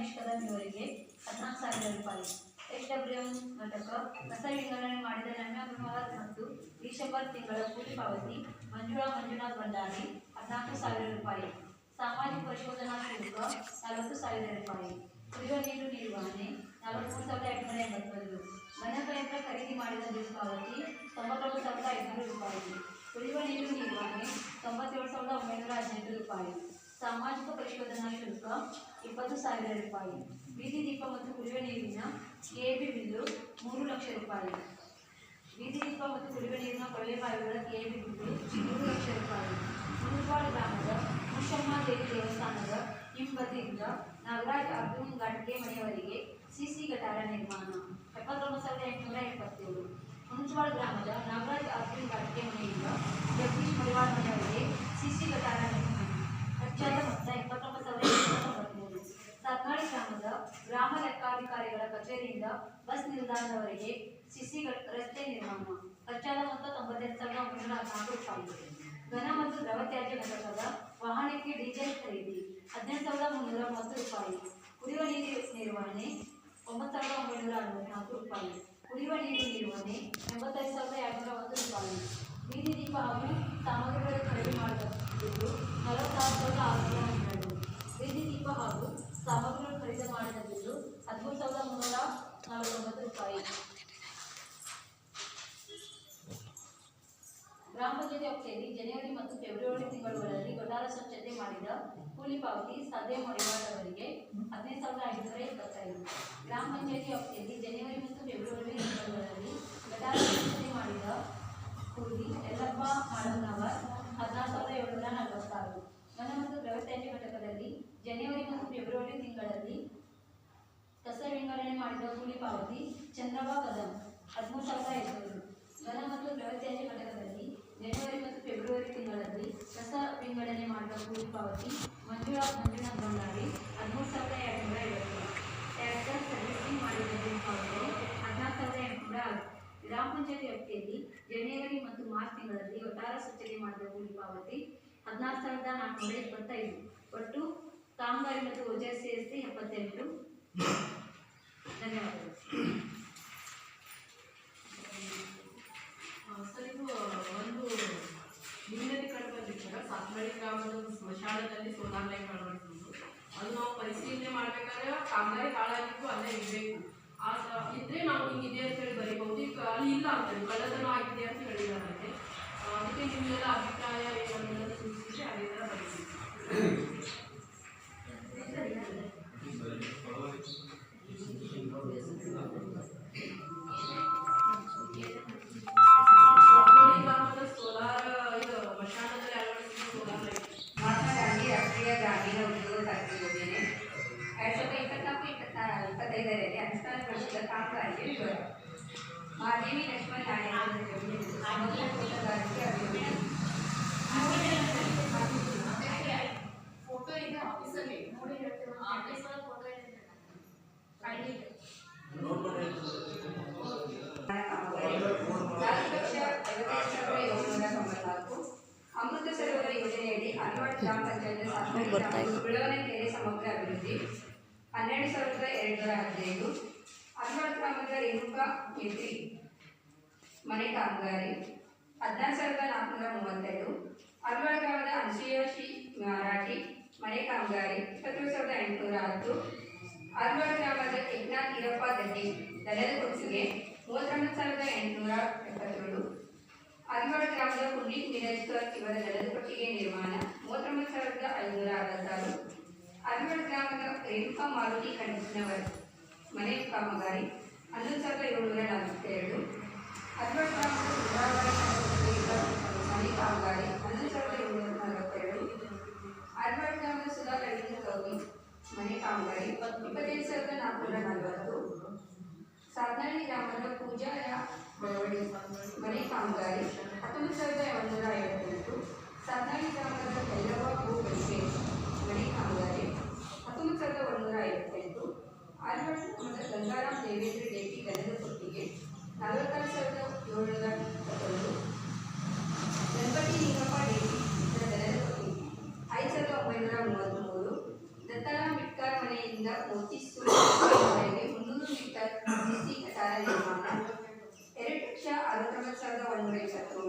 ರಮೇಶ್ ಕದಂ ಇವರಿಗೆ 14,000 ರೂಪಾಯಿ. HWM ಘಟಕ ಕಸ ವಿಂಗಡಣೆ ಮಾಡಿದ ರಮ್ಯಾ ಗುರುವಾರ ಮತ್ತು ಡಿಸೆಂಬರ್ ತಿಂಗಳ ಕೂಲಿ ಪಾವತಿ ಮಂಜುಳಾ ಮಂಜುನಾಥ್ ಭಂಡಾರಿ 14,000 ರೂಪಾಯಿ. ಸಾಮಾಜಿಕ ಪರಿಶೋಧನಾ ಶುಲ್ಕ 40,000 ರೂಪಾಯಿ. ಕುಡಿಯುವ ನೀರು ನಿರ್ವಹಣೆ 43,881. ಗಣಕಯಂತ್ರ ಖರೀದಿ ಮಾಡಿದ ಬಿಲ್ ಪಾವತಿ 99,500 ರೂಪಾಯಿ. ಕುಡಿಯುವ ನೀರು ನಿರ್ವಹಣೆ 97,918 ರೂಪಾಯಿ. ಸಾಮಾಜಿಕ ಪರಿಶೋಧನಾ ಶುಲ್ಕ 20,000 ರೂಪಾಯಿ. ಬೀದಿ ದೀಪ ಮತ್ತು ಕುಡಿಯುವ ನೀರಿನ ಕೆಎಬಿ ಬಿಲ್ಲು 3 ಲಕ್ಷ ರೂಪಾಯಿ. ಬೀದಿ ದೀಪ ಮತ್ತು ಕುಡಿಯುವ ನೀರಿನ ಕೊಳವೆ ಬಾವಿಗಳ ಕೆಎಬಿ ಬಿಲ್ಲು 3 ಲಕ್ಷ ರೂಪಾಯಿ. ಮುನುಪಾಳ ಗ್ರಾಮದ ಮುಷಮ್ಮ ದೇವಿ ದೇವಸ್ಥಾನದ ಹಿಂಬದಿಯಿಂದ ನಾಗರಾಜ್ ಅರ್ಜುನ್ ಘಾಟ್ಗೆ ಮನೆಯವರಿಗೆ ಸಿಸಿ ಗಟಾರ ನಿರ್ಮಾಣ 79,877. ಮುನುಪಾಳ ಗ್ರಾಮದ ನಾಗರಾಜ್ ಅರ್ಜುನ್ ಘಾಟ್ಗೆ ಮನೆಯಿಂದ ಜಗದೀಶ್ ಮಡಿವಾಳ ಮನೆಯವರಿಗೆ ಸಿಸಿ ಗಟಾರ ನಿರ್ಮಾಣ ವೆಚ್ಚದ ಮೊತ್ತ 79,893. ಸಾತ್ನಾಳಿ ಗ್ರಾಮದ ಗ್ರಾಮ ಲೆಕ್ಕಾಧಿಕಾರಿಗಳ ಕಚೇರಿಯಿಂದ ಬಸ್ ನಿಲ್ದಾಣದವರೆಗೆ ಸಿಸಿ ರಸ್ತೆ ನಿರ್ಮಾಣ ವೆಚ್ಚದ ಮೊತ್ತ 98,914 ರೂಪಾಯಿ. ಘನ ಮತ್ತು ದ್ರವ ತ್ಯಾಜ್ಯ ಘಟಕದ ವಾಹನಕ್ಕೆ ಡೀಸೆಲ್ ಖರೀದಿ 18,330 ರೂಪಾಯಿ. ಕುಡಿಯುವ ನೀರು ನಿರ್ವಹಣೆ 9,964 ರೂಪಾಯಿ. ಕುಡಿಯುವ ನೀರು ನಿರ್ವಹಣೆ 85,201 ರೂಪಾಯಿ. ಬೀದಿ ದೀಪ ಹಾಗೂ ಸಾಮಗ್ರಿಗಳ ಖರೀದಿ ಮಾಡಿದ್ದು 46,612. ಬೀದಿ ದೀಪ ಹಾಗೂ ಸಾಮಗ್ರಿಗಳು ಖರೀದಿ ಮಾಡಿದ ಬಿಲ್ಲು 13,349 ರೂಪಾಯಿ. ಗ್ರಾಮ ಪಂಚಾಯತಿ ವ್ಯಾಪ್ತಿಯಲ್ಲಿ ಜನವರಿ ಮತ್ತು ಫೆಬ್ರವರಿ ತಿಂಗಳುಗಳಲ್ಲಿ ಗಟಾರ ಸ್ವಚ್ಛತೆ ಮಾಡಿದ ಕೂಲಿ ಪಾವತಿ ಸದೇ ಮಡಿವಾಳವರಿಗೆ 15,525. ಗ್ರಾಮ ಪಂಚಾಯತಿ ವ್ಯಾಪ್ತಿಯಲ್ಲಿ ಜನವರಿ ಮತ್ತು ಫೆಬ್ರವರಿ ತಿಂಗಳುಗಳಲ್ಲಿ ಗಟಾರ ಸ್ವಚ್ಛತೆ ಮಾಡಿದ ಕೂಲಿ ಯಲ್ಲಪ್ಪ ಮಾಡನವರ್ 16,746. ಘನ ಮತ್ತು ದ್ರವ ತ್ಯಾಜ್ಯ ಘಟಕದಲ್ಲಿ ಜನವರಿ ಮತ್ತು ಫೆಬ್ರವರಿ ತಿಂಗಳಲ್ಲಿ ಕಸ ವಿಂಗಡಣೆ ಮಾಡಿದ ಕೂಲಿ ಪಾವತಿ ಚಂದ್ರಬಾ ಕದಂ 13,500. ಘನ ಮತ್ತು ದ್ರವ ತ್ಯಾಜ್ಯ ಘಟಕದಲ್ಲಿ ಜನವರಿ ಮತ್ತು ಫೆಬ್ರವರಿ ತಿಂಗಳಲ್ಲಿ ಕಸ ವಿಂಗಡಣೆ ಮಾಡಿದ ಕೂಲಿ ಪಾವತಿ ಮಂಜುಳಾ ಮಂಜುನಾಥ್ ಭಂಡಾರಿ 13,250. ಟ್ಯಾಕ್ಟರ್ ಸರ್ವಿಸಿಂಗ್ ಮಾಡಿದ ಬಿಲ್ ಪಾವತಿ 14,806. ಗ್ರಾಮ ಪಂಚಾಯತಿ ವ್ಯಾಪ್ತಿಯಲ್ಲಿ ಜನವರಿ ಮತ್ತು ಮಾರ್ಚ್ ತಿಂಗಳಲ್ಲಿ ಒಟ್ಟಾರ ಸ್ವಚ್ಛತೆ ಮಾಡಿದ ಕೂಲಿ ಪಾವತಿ 16,425. ಒಟ್ಟು ಕಾಮಗಾರಿ ಮತ್ತು ಓಜರ್ ಸೇರಿಸಿ 78. ಧನ್ಯವಾದಗಳು. ಸರ್, ಇದು ಒಂದು ನಿಮ್ಮಲ್ಲಿ ಕಂಡು ಬಂದಿರ್ತಾರೆ ಸಾತ್ನಳ್ಳಿ ಗ್ರಾಮದ ಸ್ಮಶಾನದಲ್ಲಿ ಸೋಲಾರ್ ಲೈಟ್ ಅಳವಡಿಸುವುದು. ಅದು ನಾವು ಪರಿಶೀಲನೆ ಮಾಡಬೇಕಾದ್ರೆ ಕಾಮಗಾರಿ ಹಾಳಾಗಿದ್ದು ಅಲ್ಲೇ ಇರಬೇಕು. ಇದ್ರೆ ನಾವು ಹಿಂಗಿದೆ ಅಂತ ಹೇಳಿ ಬರೀಬಹುದು. ಈಗ ಅಲ್ಲಿ ಇಲ್ಲ ಅಂತ ಕಳ್ಳತನ ಆಗಿದೆ ಅಂತ ಹೇಳಿದಾರಂತೆ. ಅದಕ್ಕೆ ನಿಮ್ಮೆಲ್ಲ ಅಭಿಪ್ರಾಯ ಏನನ್ನ ಸೂಚಿಸಿದ್ರೆ ಅದೇ ಥರ ಬರೀತೀವಿ. ಗ್ರಾಮದ ಸೋಲಾರ್ ಇದು ಮಶಾನದಲ್ಲಿ ಅಳವಡಿಸಿದ ಸೋಲಾರ್ ಲೈಟ್. ಮಹಾತ್ಮ ಗಾಂಧಿ ರಾಷ್ಟ್ರೀಯ ಗ್ರಾಮೀಣ ಉದ್ಯೋಗ ಖಾತ್ರಿ ಯೋಜನೆ 2024-25ರಲ್ಲಿ ಅನುಷ್ಠಾನಗೊಳಿಸಿದ ಕಾಮಗಾರಿಯ ವಿವರ. ಮಹಾದೇವಿ ಲಕ್ಷ್ಮಣ ನಾಯಕ ಸಮಗ್ರ ತೋಟಗಾರಿಕೆ ಅಭಿವೃದ್ಧಿ. ಫೋಟೋ ಇದೆ ಆಫೀಸಲ್ಲಿ ನೋಡಿ ಹೇಳ್ತೀವಿ. ಆಫೀಸಲ್ಲಿ ಫೋಟೋ ಇದೆ. ಅಮೃತ ಸರೋವರ ಯೋಜನೆಯಡಿ ಅನ್ವಾಡ್ ಗ್ರಾಮ ಪಂಚಾಯತ್ ಬೆಳವಣಿಗೆ ಸಮಗ್ರ ಅಭಿವೃದ್ಧಿ 12,215. ಅನ್ವಾಡ್ ಗ್ರಾಮದ ರೇಣುಕಾ ಮೇತ್ರಿ ಮನೆ ಕಾಮಗಾರಿ 16,432. ಅನ್ವಾಡ್ ಗ್ರಾಮದ ಅನ್ಸೂಯ ಶ್ರೀ ಮರಾಠಿ ಮನೆ ಕಾಮಗಾರಿ 27,810. ಅನ್ವಾಡ್ ಗ್ರಾಮದ ಯಜ್ಞಾಥ್ ಈರಪ್ಪ ದಡ್ಡಿ ದನದ ಕೊಟ್ಟಿಗೆ 39,872. ಅನ್ವಾಡ್ ಗ್ರಾಮದ ಪುಂಡಿತ್ ಮಿನಜ್ಕರ್ ಇವರ ದನದ ಕೊಟ್ಟಿಗೆ ನಿರ್ಮಾಣ 39,566. ಅನ್ವಾಡ್ ಗ್ರಾಮದ ರೇಣುಕಾ ಮಾರುತಿ ಕಣ್ಣವರ್ ಮನೆ ಕಾಮಗಾರಿ 11,742. ಅನ್ವಾಡ್ ಗ್ರಾಮದ ಮನೆ ಕಾಮಗಾರಿ 11,742. ಅನ್ವಾಡ್ ಗ್ರಾಮದ ಸುಧಾ ರವೀಂದ್ರ ಗೌರಿ ಮನೆ ಕಾಮಗಾರಿ 25,440. ಸಾತ್ನಳ್ಳಿ ಗ್ರಾಮದ ಪೂಜಾ ಬೆಳವಡಿ ಮನೆ ಕಾಮಗಾರಿ 19,158. ಸಾತ್ನಳ್ಳಿ ಗ್ರಾಮದ ಭೈರವ ಭೂಗಳಿಗೆ ಮನೆ ಕಾಮಗಾರಿ 19,158. ಅನ್ವಾಡ್ ಗ್ರಾಮದ ಗಂಗಾರಾಮ್ ದೇವೇಂದ್ರ ಡೆಟ್ಟಿ ಗಣದ ಕೊಟ್ಟಿಗೆ 46,771. ಗಣಪತಿ ನಿಂಗಪ್ಪ ಡೆಟ್ಟಿ ಇದರ ಗಣದ ಕೊಟ್ಟಿಗೆ 5,933. ದತ್ತರಾಮ್ ಮಿಟ್ಕರ್ ಮನೆಯಿಂದ ಇಂದ ಮೋತಿ ಸೂರ್ಯವರೆಗೆ 300 ಮೀಟರ್ ಬಿಸಿ ಕಟಾರ ನಿರ್ಮಾಣ 2,69,120